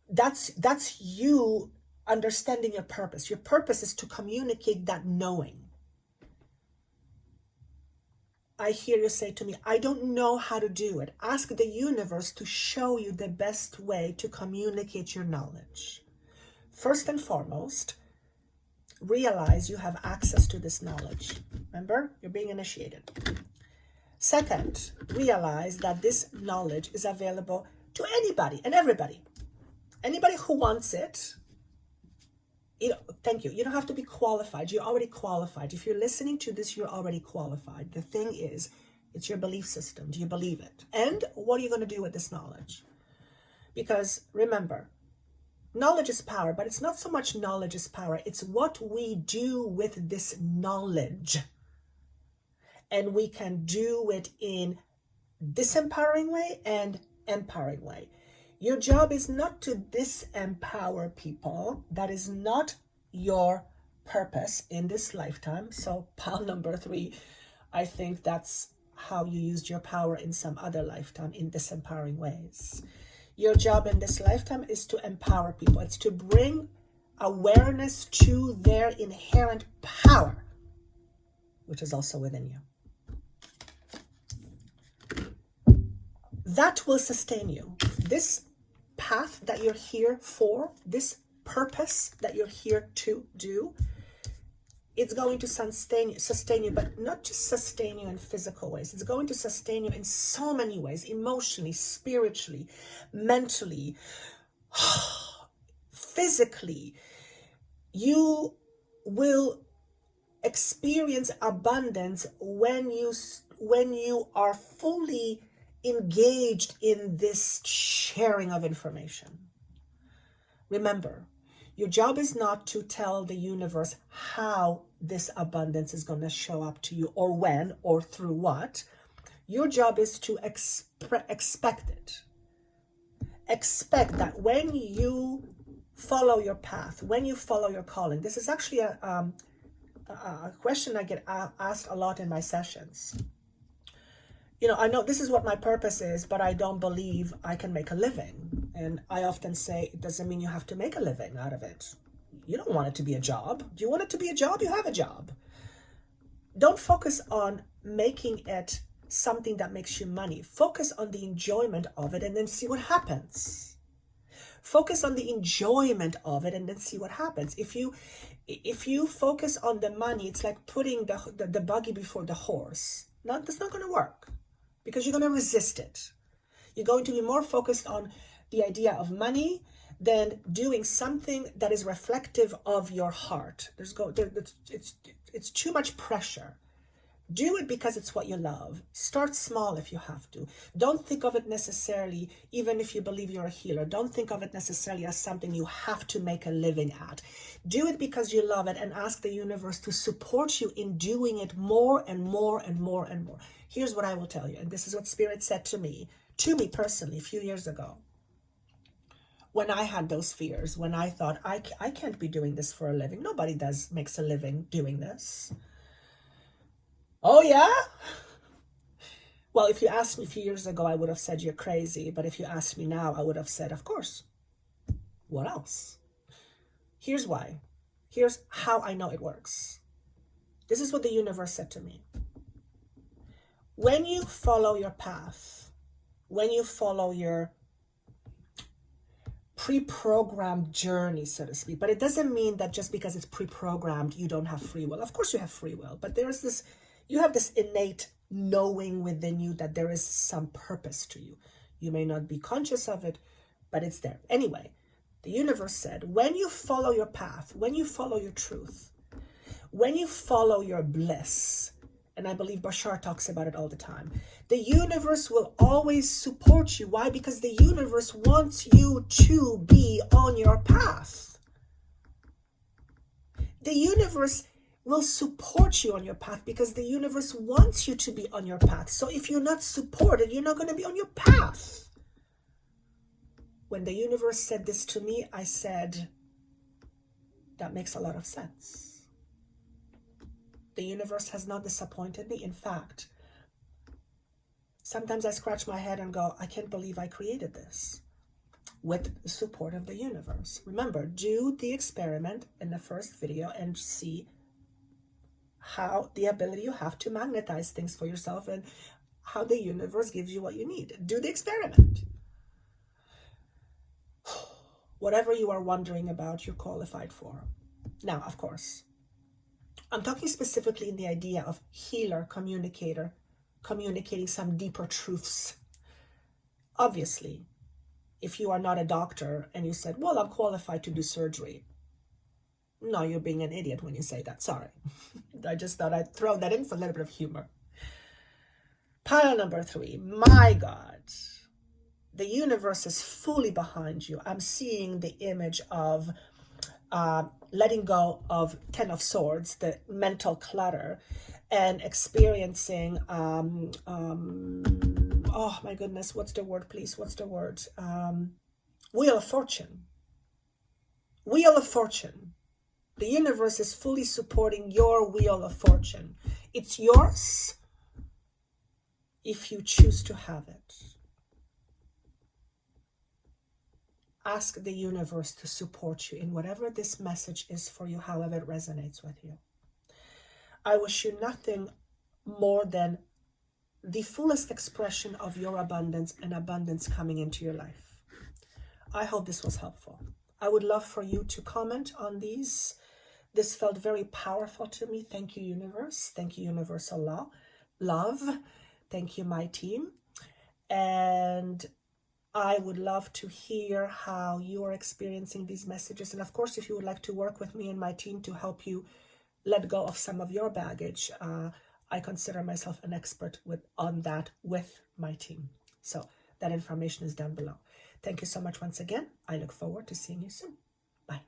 That's you understanding your purpose. Your purpose is to communicate that knowing. I hear you say to me, I don't know how to do it. Ask the universe to show you the best way to communicate your knowledge. First and foremost, realize you have access to this knowledge. Remember, you're being initiated. Second, realize that this knowledge is available to anybody and everybody. Anybody who wants it. Thank you. You don't have to be qualified. You're already qualified. If you're listening to this, you're already qualified. The thing is, it's your belief system. Do you believe it? And what are you going to do with this knowledge? Because remember, knowledge is power, but it's not so much knowledge is power. It's what we do with this knowledge. And we can do it in disempowering way and empowering way. Your job is not to disempower people. That is not your purpose in this lifetime. So pile number 3, I think that's how you used your power in some other lifetime in disempowering ways. Your job in this lifetime is to empower people. It's to bring awareness to their inherent power, which is also within you. That will sustain you. This path that you're here for, this purpose that you're here to do, it's going to sustain you, but not just sustain you in physical ways. It's going to sustain you in so many ways, emotionally, spiritually, mentally, physically. You will experience abundance when you are fully engaged in this sharing of information. Remember, your job is not to tell the universe how this abundance is going to show up to you, or when, or through what. Your job is to expect it. Expect that when you follow your path, when you follow your calling. This is actually a question I get asked a lot in my sessions. I know this is what my purpose is, but I don't believe I can make a living. And I often say, it doesn't mean you have to make a living out of it. You don't want it to be a job. Do you want it to be a job? You have a job. Don't focus on making it something that makes you money. Focus on the enjoyment of it and then see what happens. Focus on the enjoyment of it and then see what happens. If you focus on the money, it's like putting the buggy before the horse. That's not going to work, because you're going to resist it. You're going to be more focused on the idea of money than doing something that is reflective of your heart. It's too much pressure. Do it because it's what you love. Start small if you have to. Don't think of it necessarily, even if you believe you're a healer, don't think of it necessarily as something you have to make a living at. Do it because you love it, and ask the universe to support you in doing it more and more and more and more. Here's what I will tell you, and this is what Spirit said to me personally a few years ago. When I had those fears, when I thought, I can't be doing this for a living. Nobody makes a living doing this. Oh, yeah? Well, if you asked me a few years ago, I would have said you're crazy. But if you asked me now, I would have said, of course. What else? Here's why. Here's how I know it works. This is what the universe said to me. When you follow your path, when you follow your pre-programmed journey, so to speak, but it doesn't mean that just because it's pre-programmed, you don't have free will. Of course you have free will, but you have this innate knowing within you that there is some purpose to you. You may not be conscious of it, but it's there. Anyway, the universe said, when you follow your path, when you follow your truth, when you follow your bliss, and I believe Bashar talks about it all the time, the universe will always support you. Why? Because the universe wants you to be on your path. The universe will support you on your path because the universe wants you to be on your path. So if you're not supported, you're not going to be on your path. When the universe said this to me, I said, that makes a lot of sense. The universe has not disappointed me. In fact, sometimes I scratch my head and go, I can't believe I created this with the support of the universe. Remember, do the experiment in the first video and see how the ability you have to magnetize things for yourself and how the universe gives you what you need. Do the experiment. Whatever you are wondering about, you're qualified for. Now, of course, I'm talking specifically in the idea of healer, communicator, communicating some deeper truths. Obviously, if you are not a doctor and you said, well, I'm qualified to do surgery. No, you're being an idiot when you say that. Sorry. I just thought I'd throw that in for a little bit of humor. Pile number 3. My God. The universe is fully behind you. I'm seeing the image of letting go of 10 of Swords, the mental clutter, and experiencing, oh my goodness, what's the word, please? What's the word? Wheel of Fortune. Wheel of Fortune. The universe is fully supporting your Wheel of Fortune. It's yours. if you choose to have it, ask the universe to support you in whatever this message is for you, however it resonates with you. I wish you nothing more than the fullest expression of your abundance and abundance coming into your life. I hope this was helpful. I would love for you to comment on these. This felt very powerful to me. Thank you, universe. Thank you, universal law. Love. Thank you, my team. And I would love to hear how you are experiencing these messages. And of course, if you would like to work with me and my team to help you let go of some of your baggage, I consider myself an expert on that with my team. So that information is down below. Thank you so much once again. I look forward to seeing you soon. Bye.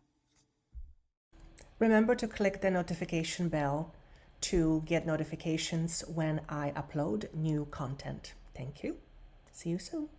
Remember to click the notification bell to get notifications when I upload new content. Thank you. See you soon.